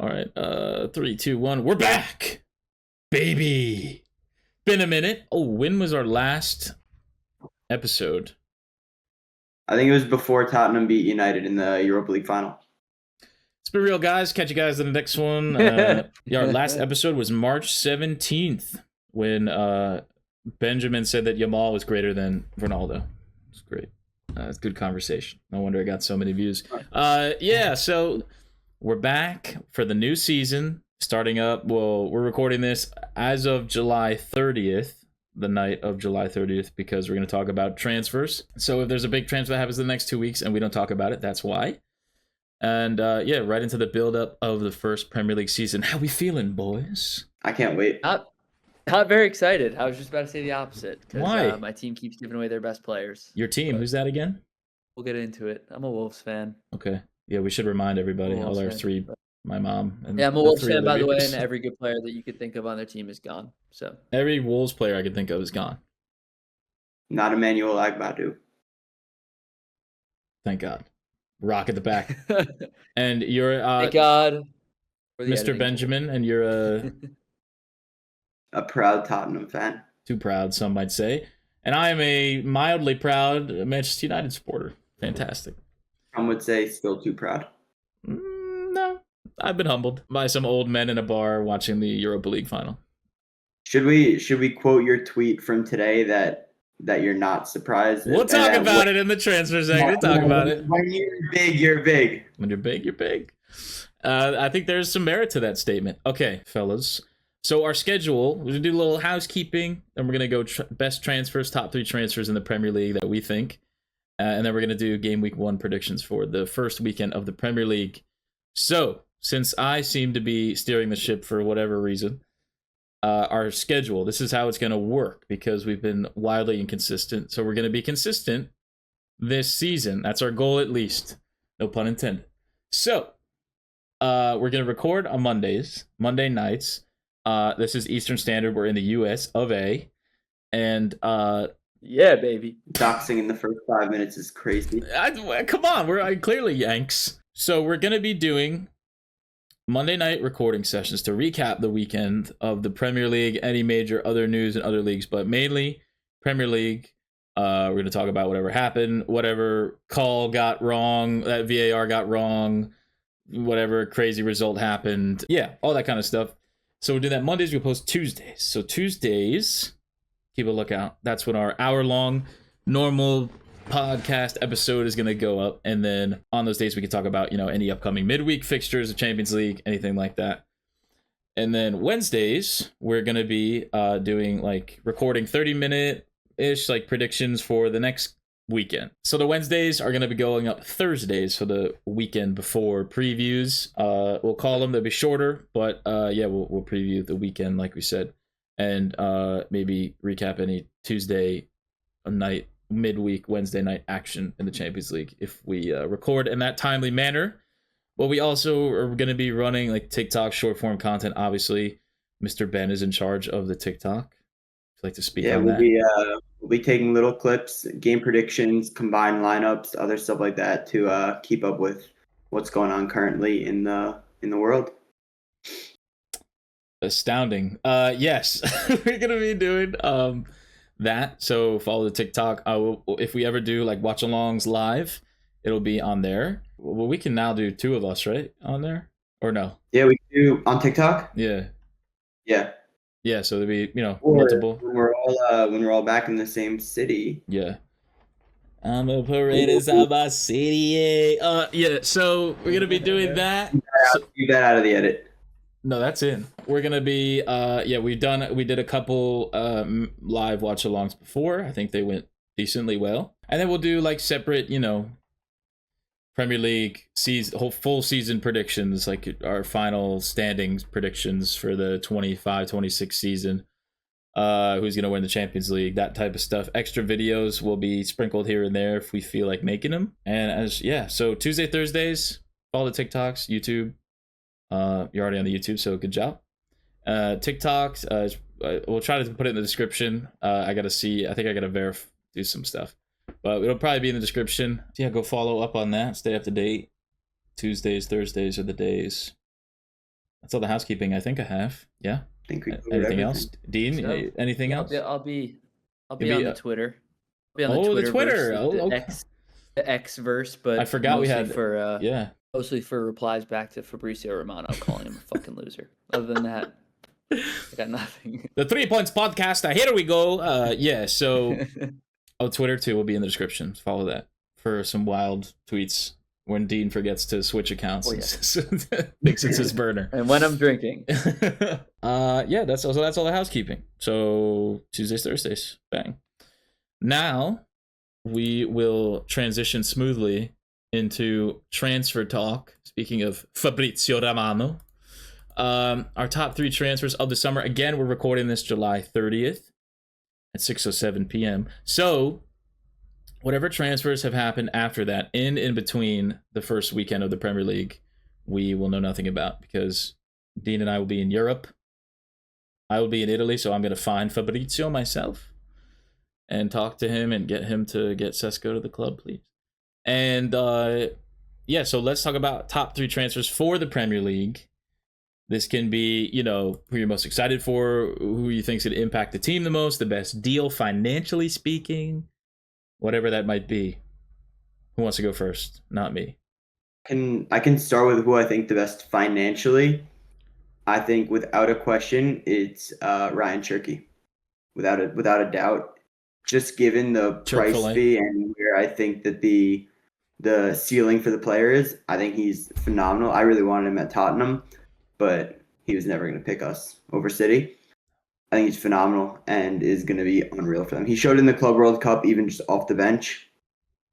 All right. 3, 2, 1. We're back, baby. Been a minute. Oh, when was our last episode? I think it was before Tottenham beat United in the Europa League final. It's been real, guys. Catch you guys in the next one. Our last episode was March 17th when Benjamin said that Yamal was greater than Ronaldo. It's great. It's good conversation. No wonder it got so many views. So we're back for the new season starting up. Well, we're recording this as of July 30th. The night of July 30th, because we're going to talk about transfers. So if there's a big transfer that happens in the next 2 weeks and we don't talk about it, that's why. And right into the build-up of the first Premier League season. How we feeling, boys? I can't wait. Not very excited. I was just about to say the opposite. Why? My team keeps giving away their best players. Your team? Who's that again? We'll get into it. I'm a Wolves fan. Okay. Yeah, we should remind everybody. All our three, my mom. And I'm a Wolves fan, by the way, and every good player that you could think of on their team is gone. So every Wolves player I could think of is gone. Not Emmanuel Agbadu. Thank God. Rock at the back. And you're thank God, Mr. Benjamin, and you're a proud Tottenham fan. Too proud, some might say. And I am a mildly proud Manchester United supporter. Fantastic. Some would say still too proud. No, I've been humbled by some old men in a bar watching the Europa League final. Should we quote your tweet from today that you're not surprised? We'll talk about it in the transfer segment. Talk about it. When you're big, you're big. When you're big, you're big. I think there's some merit to that statement. Okay, fellas. So our schedule, we're going to do a little housekeeping, and we're going to go best transfers, top 3 transfers in the Premier League that we think. And then we're going to do game week 1 predictions for the first weekend of the Premier League. So, since I seem to be steering the ship for whatever reason, our schedule, this is how it's going to work because we've been wildly inconsistent. So we're going to be consistent this season. That's our goal at least. No pun intended. So, we're going to record on Monday nights. This is Eastern Standard. We're in the US of A. And yeah, baby. Doxing in the first 5 minutes is crazy. Come on, we're clearly Yanks. So we're going to be doing Monday night recording sessions to recap the weekend of the Premier League, any major other news in other leagues, but mainly Premier League. We're going to talk about whatever happened, whatever call got wrong, that VAR got wrong, whatever crazy result happened. Yeah, all that kind of stuff. So we'll do that Mondays. We'll post Tuesdays. So Tuesdays, keep a lookout. That's when our hour-long normal podcast episode is going to go up. And then on those days, we can talk about, any upcoming midweek fixtures of Champions League, anything like that. And then Wednesdays, we're going to be doing recording 30-minute-ish predictions for the next weekend. So the Wednesdays are going to be going up Thursdays for the weekend before previews. We'll call them. They'll be shorter, but we'll preview the weekend like we said, and maybe recap any Tuesday night, midweek, Wednesday night action in the Champions League if we record in that timely manner. But we also are going to be running TikTok short form content. Obviously, Mr. Ben is in charge of the TikTok. Would you like to speak on that? We'll be taking little clips, game predictions, combined lineups, other stuff like that to keep up with what's going on currently in the world. Astounding. Yes, we're gonna be doing that. So follow the TikTok. If we ever do watch alongs live, it'll be on there. Well, we can now do 2 of us, right, on there, or no? Yeah, we can do on TikTok. Yeah. So there'll be multiple. When we're all back in the same city. Yeah. I'm a paradise of my city. So we're gonna be doing that. Keep that out of the edit. No, that's in. We're gonna be we did a couple live watch alongs before. I think they went decently well. And then we'll do separate, Premier League full season predictions, our final standings predictions for the 25-26 season. Who's gonna win the Champions League, that type of stuff. Extra videos will be sprinkled here and there if we feel like making them. And so Tuesday, Thursdays, follow the TikToks, YouTube. You're already on the YouTube, so good job. TikToks, we'll try to put it in the description. I gotta see. I think I gotta do some stuff, but it'll probably be in the description. So go follow up on that. Stay up to date. Tuesdays, Thursdays are the days. That's all the housekeeping housekeeping I think I have. Yeah. I think we covered Anything everything. else, Dean? So, Anything yeah, else? I'll be You'll on be, the Twitter. I'll be on Oh, the the Twitter. Twitterverse, Oh, okay. the X verse, but I forgot we mostly had. for Yeah. mostly for replies back to Fabrizio Romano calling him a fucking loser. Other than that, I got nothing. The 3 Points Podcast. Here we go. Yeah. So, Twitter too will be in the description. Follow that for some wild tweets when Dean forgets to switch accounts. Oh, And thinks it's his burner. And when I'm drinking. Yeah, that's all the housekeeping. So Tuesdays, Thursdays, bang. Now we will transition smoothly into transfer talk. Speaking of Fabrizio Romano, our top 3 transfers of the summer. Again, we're recording this July 30th at 6:07 p.m. So whatever transfers have happened after that, in between the first weekend of the Premier League, we will know nothing about because Dean and I will be in Europe. I will be in Italy, so I'm going to find Fabrizio myself and talk to him and get him to get Sesko to the club, please. And yeah, so let's talk about top 3 transfers for the Premier League. This can be, who you're most excited for, who you think's going to impact the team the most, the best deal financially speaking, whatever that might be. Who wants to go first? Not me. I can start with who I think the best financially. I think without a question, it's Ryan Cherky. Without a doubt. Just given the price fee and where I think that the ceiling for the player is, I think he's phenomenal. I really wanted him at Tottenham, but he was never going to pick us over City. I think he's phenomenal and is going to be unreal for them. He showed in the Club World Cup, even just off the bench.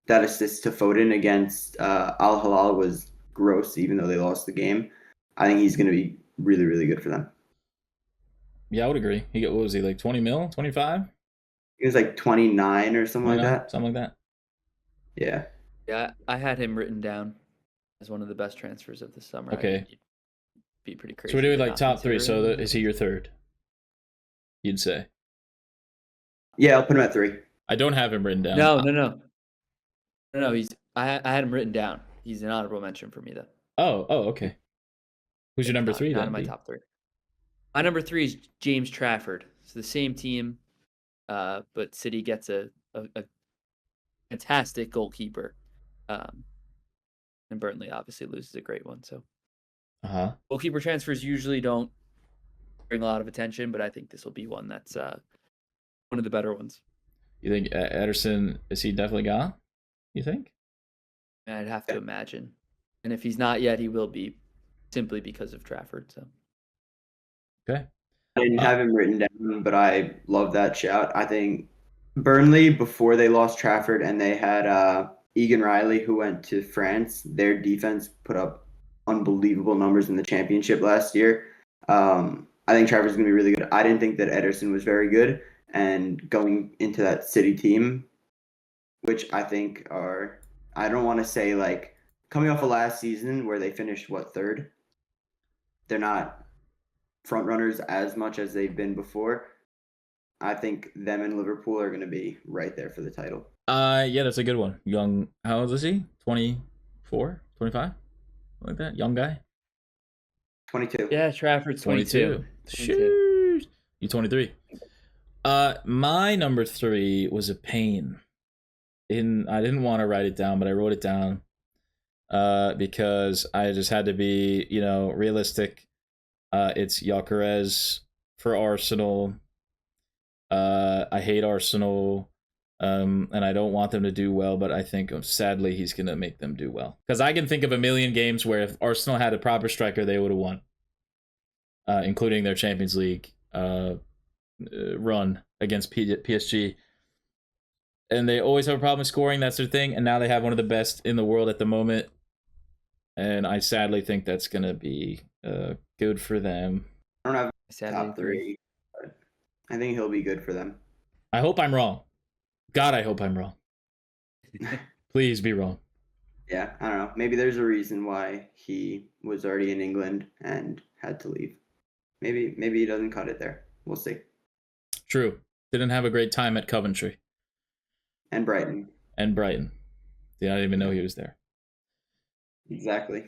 That assist to Foden against Al Hilal was gross, even though they lost the game. I think he's going to be really, really good for them. Yeah, I would agree. What was he, like 20 mil, 25? He was like 29 or something like that. Something like that. Yeah. Yeah, I had him written down as one of the best transfers of the summer. Okay. Be pretty crazy. So we're doing like top 3. So is he your third? You'd say. Yeah, I'll put him at 3. I don't have him written down. No. I had him written down. He's an honorable mention for me though. Oh, okay. Who's your number 3 not then? In my top 3. My number 3 is James Trafford. It's the same team, but City gets a fantastic goalkeeper, and Burnley obviously loses a great one. So, goalkeeper transfers usually don't bring a lot of attention, but I think this will be one that's one of the better ones. You think Ederson, is he definitely gone? You think? I'd have to imagine, and if he's not yet, he will be, simply because of Trafford. So. Okay. I didn't have him written down, but I love that shout. I think Burnley, before they lost Trafford and they had Egan Riley, who went to France, their defense put up unbelievable numbers in the championship last year. I think Trafford's going to be really good. I didn't think that Ederson was very good. And going into that City team, which I think I don't want to say like coming off of last season where they finished, 3rd? They're not front runners as much as they've been before. I think them and Liverpool are going to be right there for the title. Yeah, that's a good one. Young, how old is he? 24, 25? Like that? Young guy? 22. Yeah, Trafford's 22. Sheesh. You 23. My number 3 was a pain. I didn't want to write it down, but I wrote it down because I just had to be, realistic. It's Gyökeres for Arsenal. I hate Arsenal, and I don't want them to do well, but I think sadly he's going to make them do well. Because I can think of a million games where if Arsenal had a proper striker, they would have won, including their Champions League run against PSG. And they always have a problem scoring, that's their thing, and now they have one of the best in the world at the moment. And I sadly think that's going to be good for them. I don't have top 3, but I think he'll be good for them. I hope I'm wrong. God, I hope I'm wrong. Please be wrong. Yeah, I don't know. Maybe there's a reason why he was already in England and had to leave. Maybe he doesn't cut it there. We'll see. True. Didn't have a great time at Coventry. And Brighton. Yeah, I didn't even know he was there. Exactly.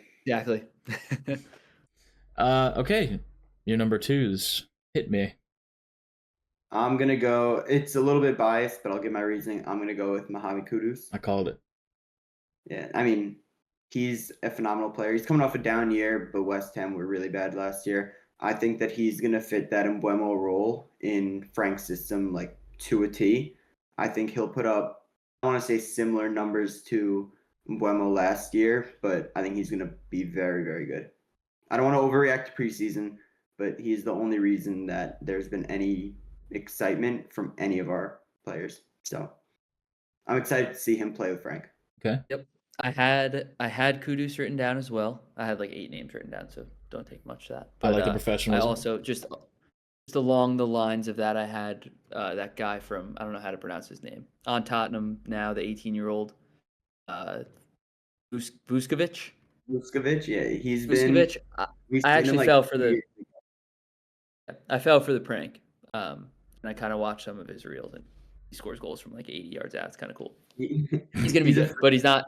Okay. Your number 2s. Hit me. I'm going to go, it's a little bit biased, but I'll give my reasoning. I'm going to go with Mohamed Kudus. I called it. Yeah, I mean, he's a phenomenal player. He's coming off a down year, but West Ham were really bad last year. I think that he's going to fit that Mbeumo role in Frank's system like to a T. I think he'll put up, I want to say similar numbers to Mbeumo last year, but I think he's going to be very, very good. I don't want to overreact to preseason, but he's the only reason that there's been any excitement from any of our players. So I'm excited to see him play with Frank. Okay. Yep. I had Kudus written down as well. I had like 8 names written down, so don't take much of that. But, I like the professionalism. I also just along the lines of that, I had that guy from, I don't know how to pronounce his name, on Tottenham now, the 18-year-old Vuskovic. Vuskovic, yeah, he's Vuskovic. been. I actually fell for the. I fell for the prank, and I kind of watched some of his reels, and he scores goals from like 80 yards out. It's kind of cool. He's gonna be good, but he's not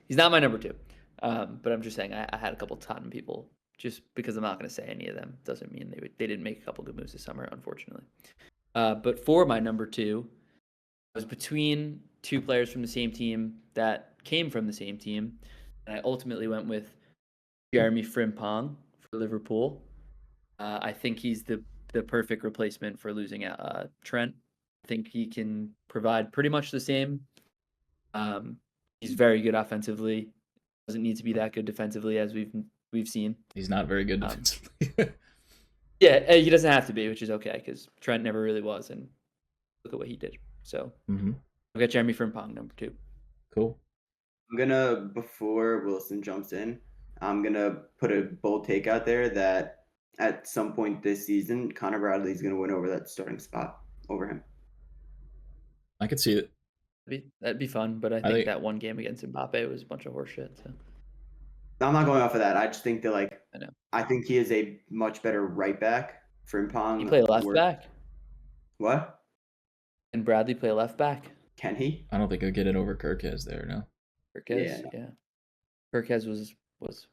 my number 2. But I'm just saying, I had a couple Tottenham people. Just because I'm not going to say any of them doesn't mean they didn't make a couple good moves this summer, unfortunately. But for my number 2, I was between 2 players from the same team that came from the same team, and I ultimately went with Jeremy Frimpong for Liverpool. I think he's the perfect replacement for losing Trent. I think he can provide pretty much the same. He's very good offensively. Doesn't need to be that good defensively, as we've seen. He's not very good defensively. Yeah, he doesn't have to be, which is okay because Trent never really was, and look at what he did. So I've got Jeremy Frimpong, number 2. Cool. I'm gonna, before Wilson jumps in, I'm gonna put a bold take out there that at some point this season, Connor Bradley's gonna win over that starting spot over him. I could see it. That'd be fun, but I think that one game against Mbappe was a bunch of horseshit. So. I'm not going off of that. I just think that I think he is a much better right back. Frimpong. He play left back. What? And Bradley play left back. Can he? I don't think he'll get it over Kirkez there, no. Kirkez, yeah. Kirkez was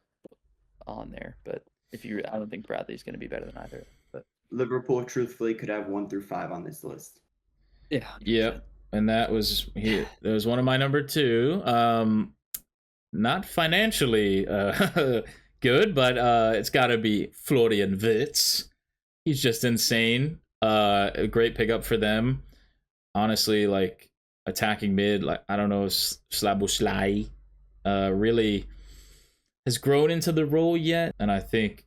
on there, but I don't think Bradley's going to be better than either. But Liverpool, truthfully, could have 1 through 5 on this list. Yeah. 100%. Yep. And that was one of my number 2. Not financially good, but it's got to be Florian Wirtz. He's just insane. A great pickup for them. Honestly, like attacking mid, like I don't know, Slaboslai really has grown into the role yet, and I think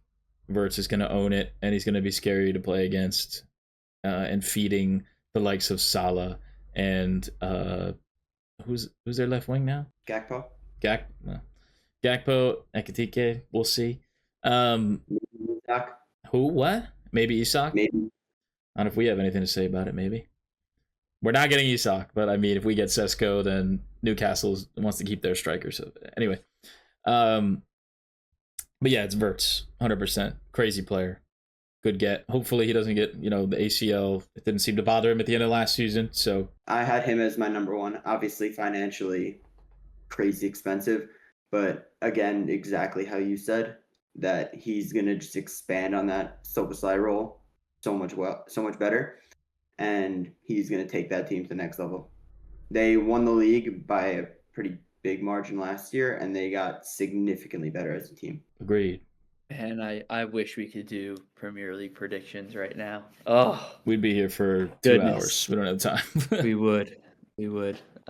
Wirtz is going to own it, and he's going to be scary to play against, and feeding the likes of Salah and who's their left wing now? Gakpo, Ekitike, we'll see. Who? What? Maybe Isak? Maybe. I don't know if we have anything to say about it, maybe. We're not getting Isak, but I mean, if we get Sesko, then Newcastle wants to keep their striker. So anyway. But yeah, it's Wirtz, 100%. Crazy player. Good get. Hopefully he doesn't get, the ACL. It didn't seem to bother him at the end of last season. So I had him as my number 1. Obviously, financially crazy expensive. But again, exactly how you said, that he's going to just expand on that Soboslai role so much better. And he's going to take that team to the next level. They won the league by a pretty big margin last year, and they got significantly better as a team. Agreed. And I wish we could do Premier League predictions right now. Oh, we'd be here for 2 hours. We don't have time. We would.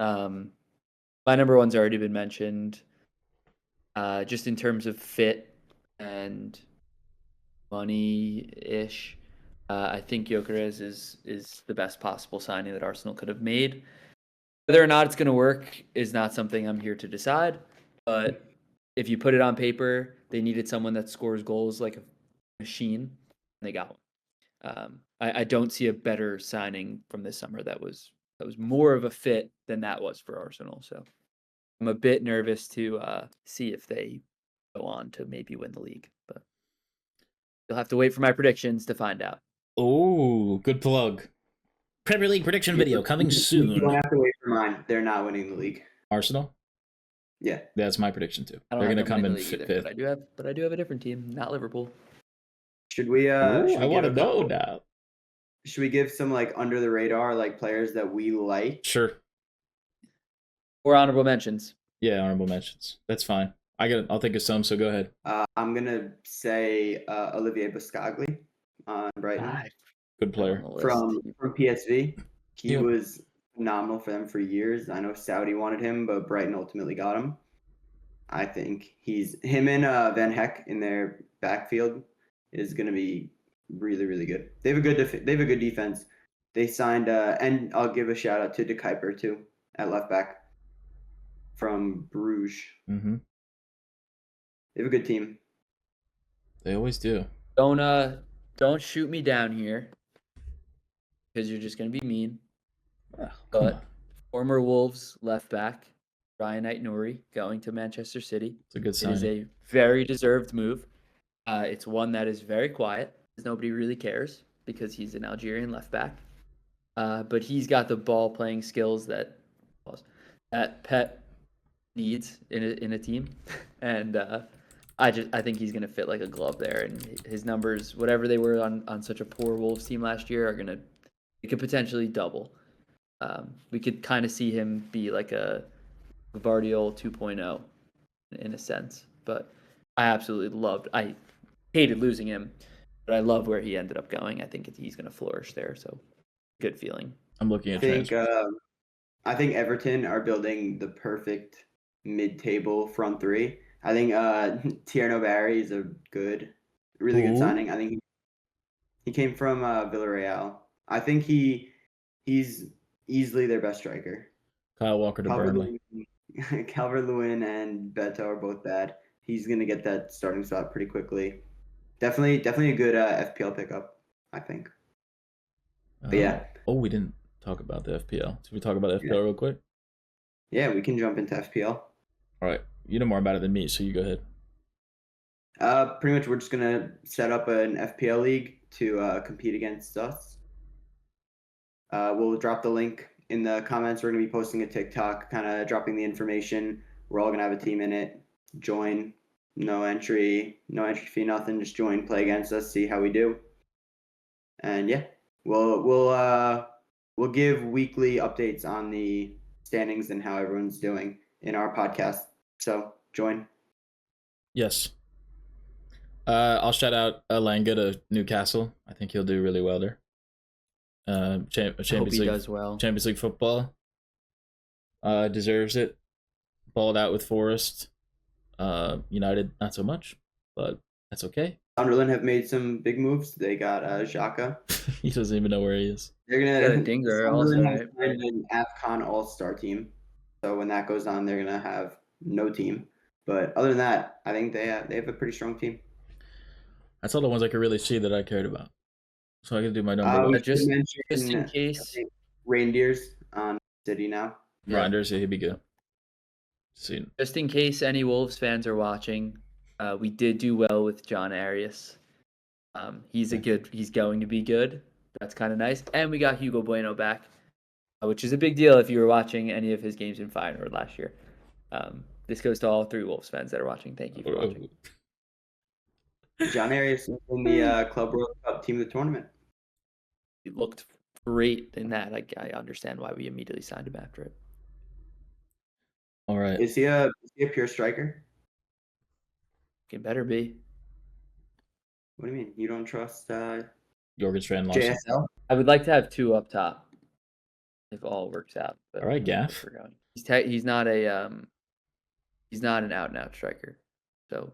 My number 1's already been mentioned. Just in terms of fit and money-ish, I think Gyökeres is the best possible signing that Arsenal could have made. Whether or not it's going to work is not something I'm here to decide. But if you put it on paper, they needed someone that scores goals like a machine, and they got one. I don't see a better signing from this summer that was more of a fit than that was for Arsenal. So I'm a bit nervous to see if they go on to maybe win the league. But you'll have to wait for my predictions to find out. Oh, good plug. Premier League prediction video coming soon. You don't have to wait for mine. They're not winning the league. Arsenal? Yeah. That's my prediction too. They're going to come in fifth. But I do have a different team, not Liverpool. Should we? Ooh, Should I we want give to a know couple? now. Should we give some like under the radar like players that we like? Sure. Or honorable mentions. Yeah, honorable mentions. That's fine. I'll think of some. So go ahead. I'm gonna say Olivier Buscagli on Brighton. Good player. From PSV. He Yeah. was phenomenal for them for years. I know Saudi wanted him, but Brighton ultimately got him. I think him and Van Heck in their backfield is going to be really, really good. They have a good defense. They signed and I'll give a shout out to De Kuiper too at left back from Bruges. Mm-hmm. They have a good team. They always do. Don't shoot me down here because you're just gonna be mean. Oh, but former Wolves left back Ryan Aït-Nouri going to Manchester City. It's a good sign. It is a very deserved move. It's one that is very quiet. Nobody really cares because he's an Algerian left back. But he's got the ball playing skills that Pep needs in a team, and I think he's gonna fit like a glove there. And his numbers, whatever they were on such a poor Wolves team last year, it could potentially double. We could kind of see him be like a Gvardiol 2.0 in a sense, but I hated losing him, but I love where he ended up going. I think he's going to flourish there, so good feeling. I'm looking at transfers. I think Everton are building the perfect mid-table front three. I think Tierno Barry is a really good signing. I think he came from Villarreal. I think he's easily their best striker. Kyle Walker to Burnley. Calvert-Lewin and Beto are both bad. He's going to get that starting spot pretty quickly. Definitely a good FPL pickup, I think. But yeah. Oh, we didn't talk about the FPL. Should we talk about the FPL real quick? Yeah, we can jump into FPL. All right. You know more about it than me, so you go ahead. Pretty much we're just going to set up an FPL league to compete against us. We'll drop the link in the comments. We're going to be posting a TikTok, kind of dropping the information. We're all going to have a team in it. Join. No entry fee, nothing. Just join, play against us, see how we do. And yeah, we'll give weekly updates on the standings and how everyone's doing in our podcast. So join. Yes. I'll shout out Alanga to Newcastle. I think he'll do really well there. Champions League does well. Champions League football. Deserves it. Balled out with Forest. United not so much, but that's okay. Sunderland have made some big moves. They got Xhaka. He doesn't even know where he is. They're gonna Dinger also, right? an AFCON All-Star team. So when that goes on, they're gonna have no team. But other than that, I think they have a pretty strong team. That's all the ones I could really see that I cared about. So I can do my number one. Just in case. Reindeers on City now. Grinders, yeah, he'd be good. Just in case any Wolves fans are watching, we did do well with John Arias. He's going to be good. That's kind of nice. And we got Hugo Bueno back, which is a big deal if you were watching any of his games in Feyenoord last year. This goes to all 3 Wolves fans that are watching. Thank you for watching. John Arias in the Club World Cup team of the tournament. He looked great in that. I understand why we immediately signed him after it. All right. Is he a pure striker? It better be. What do you mean? You don't trust Jorgen Strand Larsen? JSL? I would like to have 2 up top, if all works out. But all right, Gaff. He's not an out and out striker, so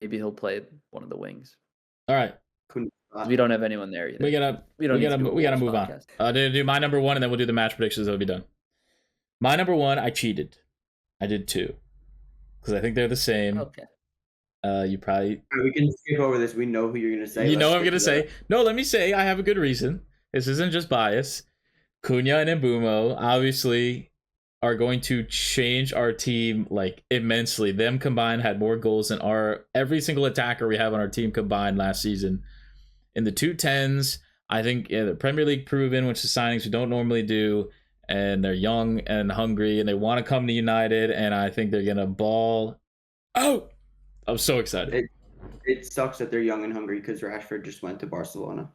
maybe he'll play one of the wings. All right. We don't have anyone there either. We gotta move on. Do my number 1, and then we'll do the match predictions. That'll be done. My number 1, I cheated. I did 2 because I think they're the same. Okay. You probably. We can skip over this. We know who you're gonna say. You know what I'm gonna say. No, let me say I have a good reason. This isn't just bias. Cunha and Mbeumo obviously are going to change our team like immensely. Them combined had more goals than every single attacker we have on our team combined last season. In the 210s, I think the Premier League proven, which is signings we don't normally do, and they're young and hungry, and they want to come to United, and I think they're gonna ball. Oh, I'm so excited. It sucks that they're young and hungry because Rashford just went to Barcelona.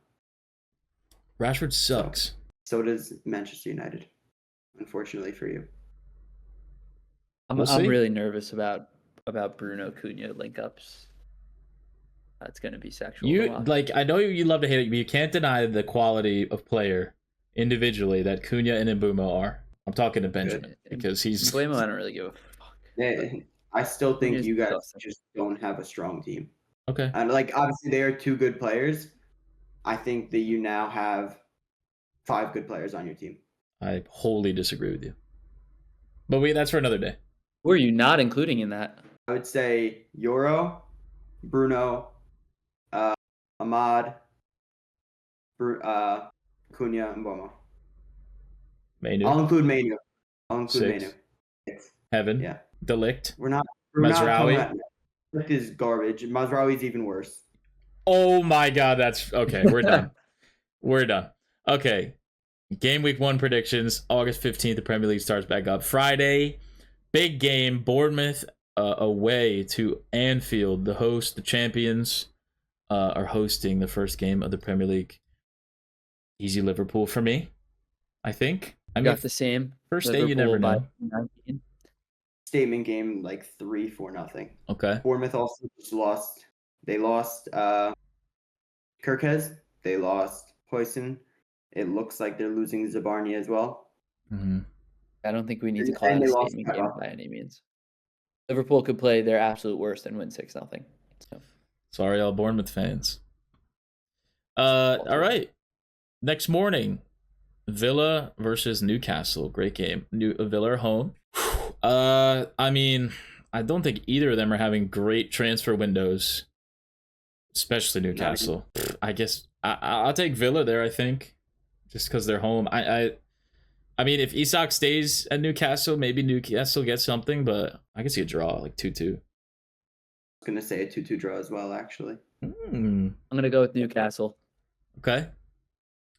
Rashford sucks. So does Manchester United, unfortunately for you. I'm really nervous about Bruno Cunha link-ups. That's going to be sexual. I know you love to hate it, but you can't deny the quality of player individually that Cunha and Mbeumo are. I'm talking to Benjamin because he's. Mbeumo, I don't really give a fuck. Yeah, I still think you guys just don't have a strong team. Okay. And obviously they are two good players. I think that you now have 5 good players on your team. I wholly disagree with you. But that's for another day. Who are you not including in that? I would say Euro, Bruno, Ahmad, Cunha, and Mbeumo. Mainu. I'll include Mainu. Mainu. Heaven. Yeah. Delict. We're not Mazraoui. Delict is garbage. Mazraoui's even worse. Oh my god, that's okay. We're done. We're done. Okay. Game week 1 predictions. August 15th, the Premier League starts back up. Friday, big game. Bournemouth away to Anfield. The host, the champions, are hosting the first game of the Premier League. Easy Liverpool for me, I think. I got the same. First Liverpool day, you never know. Statement game 3-4-0. Okay. Bournemouth also just lost. They lost Kirkez. They lost Hoyson. It looks like they're losing Zabarni as well. Mm-hmm. I don't think we need to call it a statement game by any means. Liverpool could play their absolute worst and win 6-0. So. Sorry, all Bournemouth fans. All right. Next morning, Villa versus Newcastle. Great game. Villa are home. I mean, I don't think either of them are having great transfer windows, especially Newcastle. I guess I'll take Villa there, I think, just because they're home. I mean, if Isak stays at Newcastle, maybe Newcastle gets something, but I can see a draw, 2-2. I was going to say a 2-2 draw as well, actually. I'm going to go with Newcastle. Okay.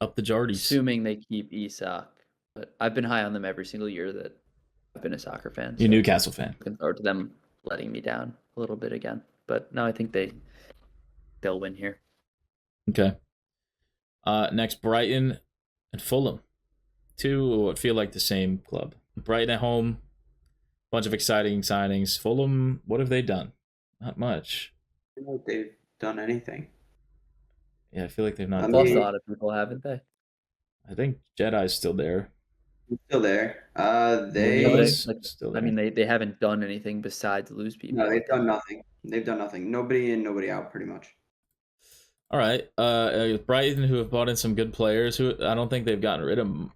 Up the Jardies. Assuming they keep Isak. But I've been high on them every single year that I've been a soccer fan. You're a Newcastle fan. Looking forward to them letting me down a little bit again. But no, I think they'll win here. Okay. Next, Brighton and Fulham. 2 what feel like the same club. Brighton at home. Bunch of exciting signings. Fulham, what have they done? Not much. I don't know if they've done anything. Yeah, I feel like they've not. Lost a lot of people, haven't they? I think Jedi's still there. Still there. Still there. I mean, they haven't done anything besides lose people. No, they've done nothing. They've done nothing. Nobody in, nobody out, pretty much. All right. Brighton, who have brought in some good players, who I don't think they've gotten rid of them.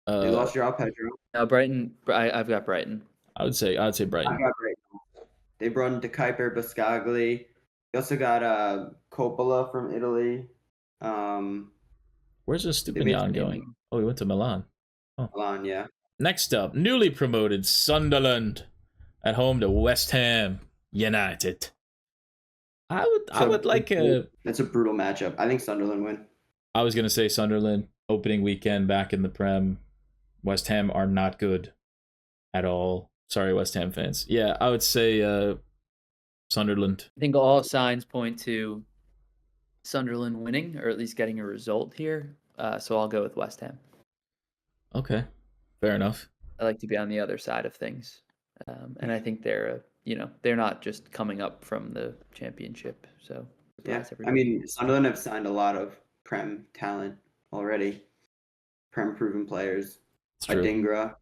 They lost João Pedro. No, Brighton. I've got Brighton. I'd say Brighton. I got Brighton. They brought in De Kuyper, Buscagli. They also got Coppola from Italy. Where's this Stupinian going? Oh, he went to Milan. Oh. Milan, yeah. Next up, newly promoted Sunderland at home to West Ham United. I would like a. That's a brutal matchup. I think Sunderland win. I was gonna say Sunderland opening weekend back in the Prem. West Ham are not good at all. Sorry, West Ham fans. Yeah, I would say Sunderland. I think all signs point to Sunderland winning, or at least getting a result here. So I'll go with West Ham. Okay, fair enough. I like to be on the other side of things, and I think they're not just coming up from the championship. So yeah, I mean Sunderland have signed a lot of Prem talent already. Prem proven players. Adingra,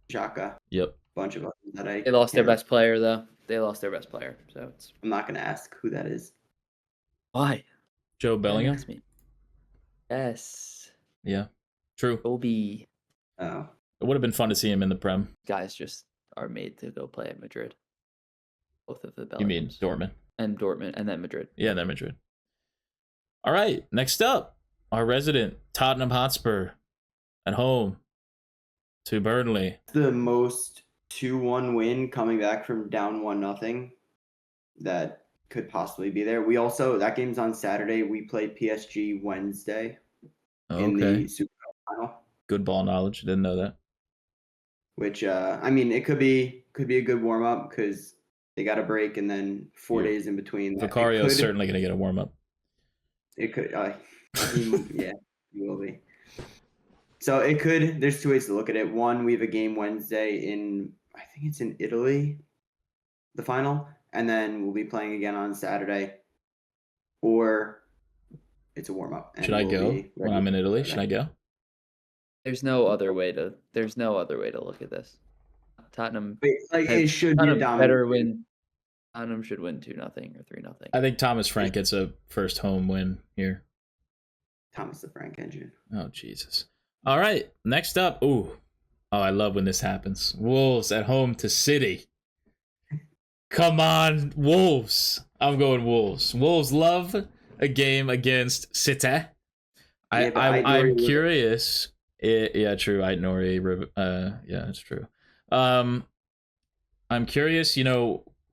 Xhaka. Yep. Bunch of others that They lost their best player though. They lost their best player, so it's. I'm not gonna ask who that is. Why? Joe Bellingham. Ask me. Yes. Yeah. True. Obi. Oh. It would have been fun to see him in the Prem. Guys just are made to go play at Madrid. Both of the Bellinghams. You mean Dortmund? And Dortmund, and then Madrid. Yeah, then Madrid. All right. Next up, our resident Tottenham Hotspur at home to Burnley. The most 2-1 win coming back from down 1-0 that could possibly be there. We also, that game's on Saturday. We play PSG Wednesday in the Super Cup final. Good ball knowledge. Didn't know that. Which I mean, it could be a good warm up because They got a break and then 4 days in between. Vicario is certainly going to get a warm up. It could, yeah, he will be. So it could. There's two ways to look at it. One, we have a game Wednesday I think it's in Italy, the final, and then we'll be playing again on Saturday. Or it's a warm up. Should I go when I'm in Italy? Should I go? There's no other way to look at this. Tottenham. It should be a better win. Tottenham should win 2-0 or 3-0. I think Thomas Frank gets a first home win here. Thomas the Frank engine. Oh Jesus! All right, next up. Oh, I love when this happens. Wolves at home to City. Come on, Wolves! I'm going Wolves. Wolves love a game against City. I'm curious. Yeah, true. Aït-Nouri. Yeah, that's true. I'm curious.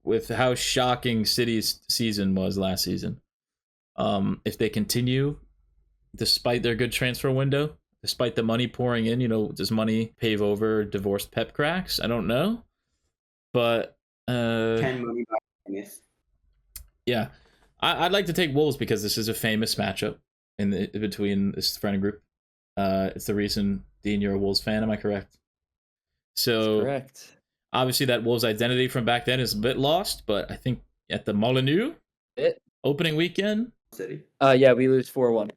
With how shocking City's season was last season, if they continue, despite their good transfer window, despite the money pouring in, does money pave over divorced Pep cracks? I don't know, but 10 money by Dennis. Yeah, I'd like to take Wolves because this is a famous matchup between this friend group. It's the reason, Dean, you're a Wolves fan. Am I correct? So that's correct. Obviously, that Wolves identity from back then is a bit lost, but I think at the Molineux opening weekend, City. Yeah, we lose 4-1.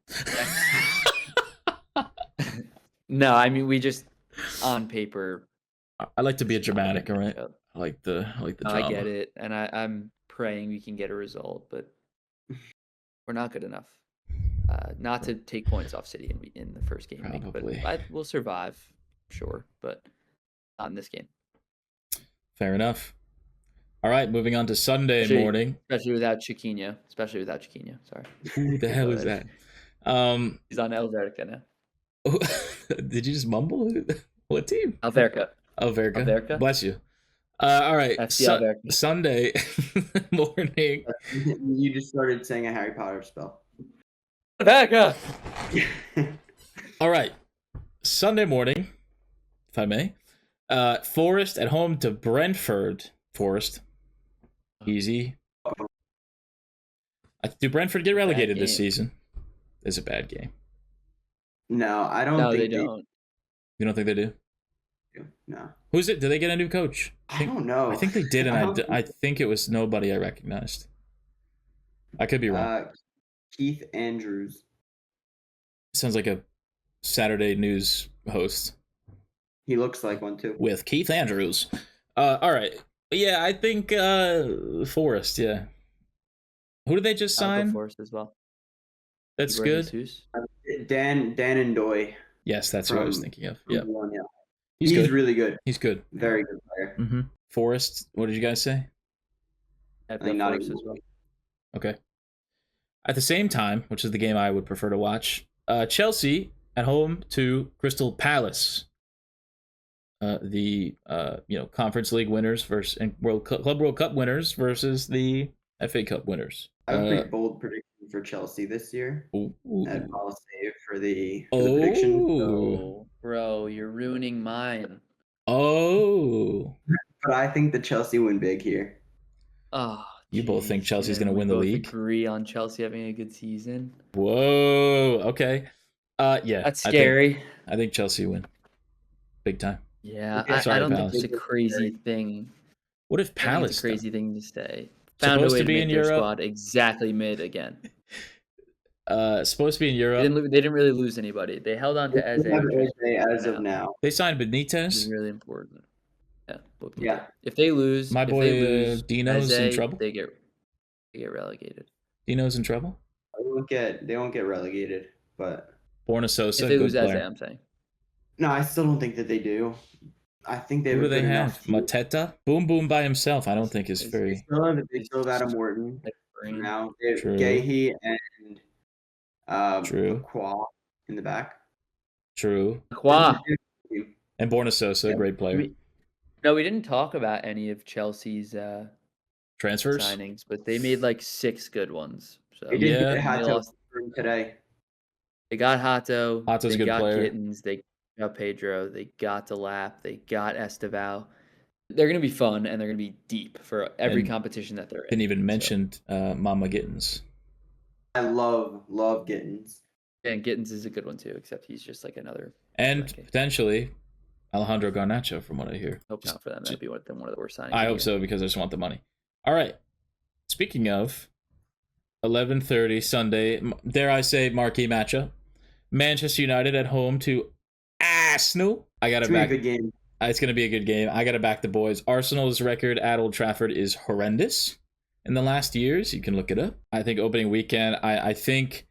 No, I mean we just on paper. I like to be a dramatic, all right. I like the drama. I get it, and I'm praying we can get a result, but we're not good enough. Not to take points off City in the first game, probably. But we'll survive, sure, but not in this game. Fair enough. All right, moving on to Sunday morning. Especially without Chiquinho. Sorry. Who the hell is that? He's on Elverca now. Did you just mumble? What team? Elverca. Bless you. All right. Sunday morning. You just started saying a Harry Potter spell. Elverca. All right. Sunday morning, if I may. Forest at home to Brentford. Forest. Easy. Do Brentford get relegated this season? It's a bad game. No, I don't think they don't. You don't think they do? No. Who's it? Did they get a new coach? I don't know. I think they did, and I think it was nobody I recognized. I could be wrong. Keith Andrews. Sounds like a Saturday news host. He looks like one too. With Keith Andrews. All right. Yeah, I think Forest, yeah. Who did they just sign? Forest as well. That's good. Dan and Doy. Yes, that's what I was thinking of. Yeah. He's really good. He's good. Very good player. Mm-hmm. Forest, what did you guys say? I think Forest as well. Okay. At the same time, which is the game I would prefer to watch, Chelsea at home to Crystal Palace. The Conference League winners versus Club World Cup winners versus the FA Cup winners. I have a pretty bold prediction for Chelsea this year. And I'll save for the prediction. Oh, bro, you're ruining mine. Oh. But I think the Chelsea win big here. Oh, you both think Chelsea's going to win the league? Agree on Chelsea having a good season. Whoa. Okay. Yeah. That's scary. I think Chelsea win. Big time. Yeah, I don't think it's a crazy thing. What if Palace? It's a crazy thing to say. Found a way to make their squad exactly mid again. Supposed to be in Europe. They didn't really lose anybody. They held on to Eze as of now. They signed Benitez. Which is really important. Yeah. If they lose, my boy Dino's in trouble. They get relegated. Dino's in trouble. They won't get relegated, but Borna Sosa. If they lose Eze, I'm saying. No, I still don't think that they do. I think they. Who do they have? Mateta? Boom by himself. I don't think is very. They still have Adam Morton now. They have Gahey and True. Kwa in the back. True. Kwa and Borna Sosa, great player. We didn't talk about any of Chelsea's transfers signings, but they made like 6 good ones. So they lost today. They got Hato. Hato's a good player. Gittins. They got Pedro. They got Delap. They got Esteval. They're going to be fun, and they're going to be deep for every And competition that they're in. Didn't even mention Mama Gittens. I love Gittens. Yeah, and Gittens is a good one too, except he's just like another. And ranking. Potentially Alejandro Garnacho, from what I hear. Hope not for them. That'd be one of the worst signings. I hope so, because I just want the money. All right. Speaking of 11:30 Sunday, dare I say marquee matchup, Manchester United at home to Arsenal. I got to back. It's a good game. It's going to be a good game. I got to back the boys. Arsenal's record at Old Trafford is horrendous in the last years. You can look it up. I think opening weekend, I think,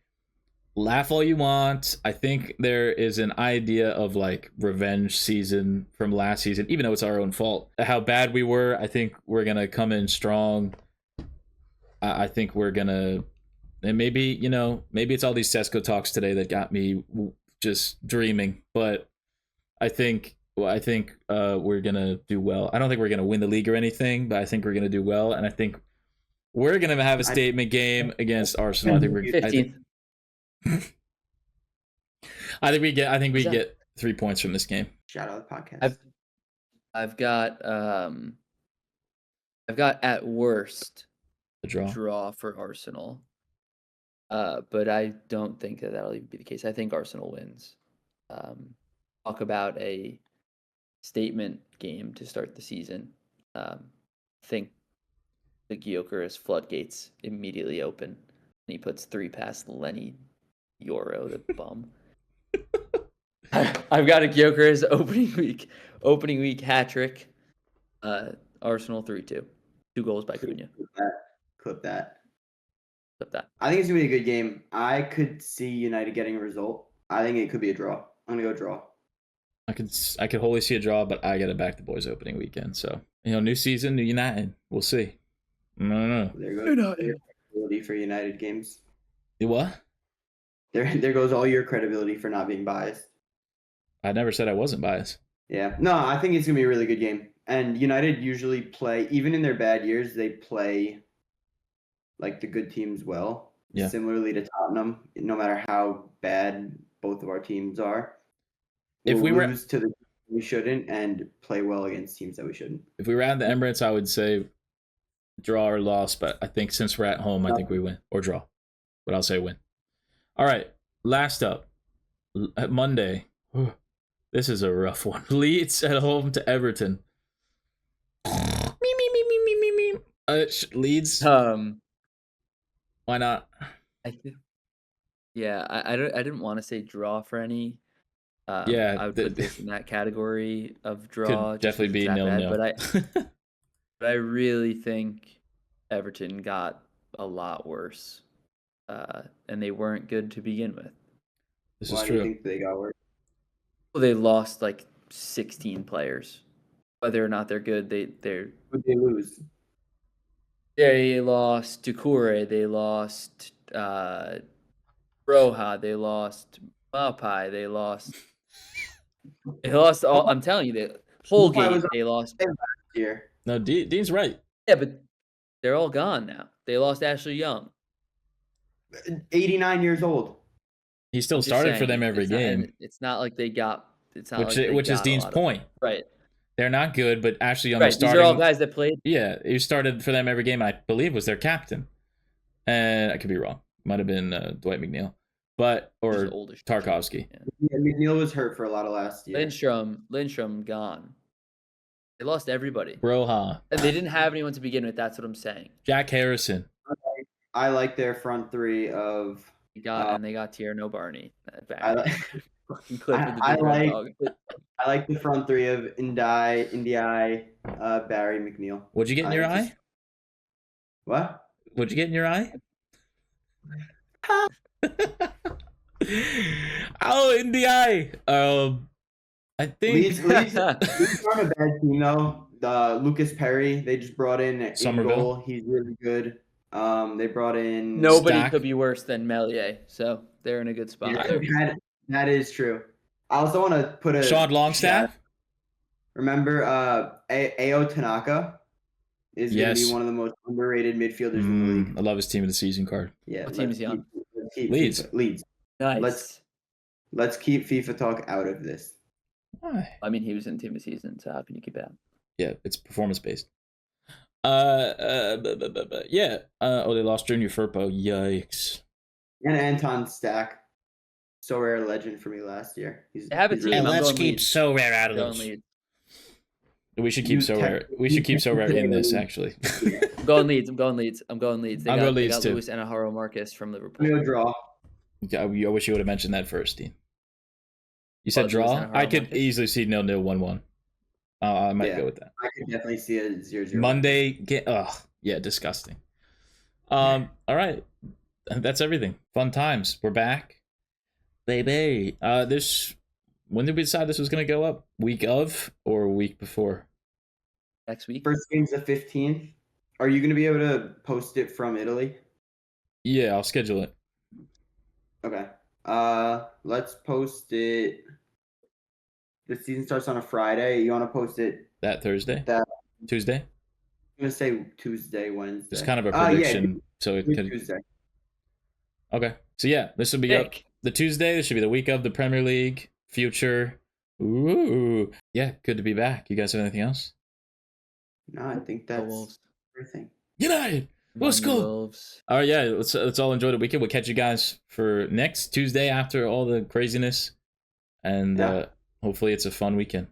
laugh all you want, I think there is an idea of like revenge season from last season, even though it's our own fault. How bad we were, I think we're going to come in strong. I think we're going to, and maybe it's all these Sesko talks today that got me just dreaming, but I think we're going to do well. I don't think we're going to win the league or anything, but I think we're going to do well, and I think we're going to have a statement game against Arsenal. I think we're 15th. I think we get 3 points from this game. Shout out the podcast. I've got at worst a draw for Arsenal. But I don't think that'll even be the case. I think Arsenal wins. Talk about a statement game to start the season. I think the Gyökeres floodgates immediately open, and he puts 3 past Lenny Euro, the bum. I've got a Gyökeres opening week hat trick. Arsenal 3-2. 2 goals by Cunha. Clip that. I think it's gonna be a good game. I could see United getting a result. I think it could be a draw. I'm gonna go draw. I could wholly see a draw, but I gotta back the boys opening weekend. So new season, new United. We'll see. I don't know. There goes credibility for United games. What? There goes all your credibility for not being biased. I never said I wasn't biased. Yeah. No, I think it's going to be a really good game. And United usually play, even in their bad years, they play like the good teams well. Yeah. Similarly to Tottenham, no matter how bad both of our teams are. If we lose to the we shouldn't and play well against teams that we shouldn't. If we were at the Emirates, I would say draw or loss, but I think since we're at home, I think we win or draw. But I'll say win. All right, last up, Monday. This is a rough one. Leeds at home to Everton. Leeds. Why not? I didn't want to say draw for any. I would put this in that category of draw. Could definitely be 0-0. But I really think Everton got a lot worse. And they weren't good to begin with. This Why is true. Do you think they got worse? Well, they lost like 16 players. Whether or not they're good, they're. Who'd they lose? They lost Doucouré. They lost Roja. They lost Mapai. They lost. They lost all. I'm telling you, the whole game. They lost last year. No, Dean's right. Yeah, but they're all gone now. They lost Ashley Young. 89 years old. He still started for them every game. It's not like they got. It's not which is Dean's point. Right. They're not good, but Ashley Young was starting. These are all guys that played. Yeah, he started for them every game. I believe was their captain, and I could be wrong. Might have been Dwight McNeil, or Tarkovsky. Yeah, McNeil was hurt for a lot of last year. Lindstrom gone. They lost everybody. Roja. And they didn't have anyone to begin with. That's what I'm saying. Jack Harrison. I like their front three of. And they got Tierno Barney back. I like the front three of Ndiaye, Barry, McNeil. What'd you get in your eye? What? What'd you get in your eye? Ndiaye. I think Leeds aren't a bad team though. Lucas Perry, they just brought in Somerville. He's really good. They brought in nobody could be worse than Melier, so they're in a good spot. Yeah, that is true. I also want to put a Sean Longstaff. Remember, Ao Tanaka is going to be one of the most underrated midfielders in the league. I love his team of the season card. Yeah, what team is he on? Leeds. Nice. Let's keep FIFA talk out of this. Why? I mean, he was in team of the season, so how can you keep it out? Yeah, it's performance based. Yeah. Oh, they lost Junior Firpo. Yikes. And Anton Stack. So rare legend for me last year. Have a team. And I'm let's going keep Leeds. So Rare out of Going this. Leeds. We should keep So Rare. We should keep So Rare in this, actually. I'm going Leeds. I'm going Leeds. I'm going Leeds. They got too. Lewis and Aharo Marcus from Liverpool. Real draw. I wish you would have mentioned that first, Dean. You said draw? I could easily see 0-0, 1-1. I might go with that. I could definitely see a 0-0. Monday, yeah, disgusting. All right. That's everything. Fun times. We're back. Baby. When did we decide this was going to go up? Week of or a week before? Next week. First game's the 15th. Are you going to be able to post it from Italy? Yeah, I'll schedule it. Okay. Let's post it. The season starts on a Friday. You want to post it that Thursday? Tuesday? I'm going to say Tuesday, Wednesday. It's kind of a prediction. So it could. Tuesday. Okay. So yeah, this will be up the Tuesday. This should be the week of the Premier League. Future. Ooh. Yeah, good to be back. You guys have anything else? No, I think that's everything. United. Let's go. All right, yeah. Let's all enjoy the weekend. We'll catch you guys for next Tuesday after all the craziness, and hopefully it's a fun weekend.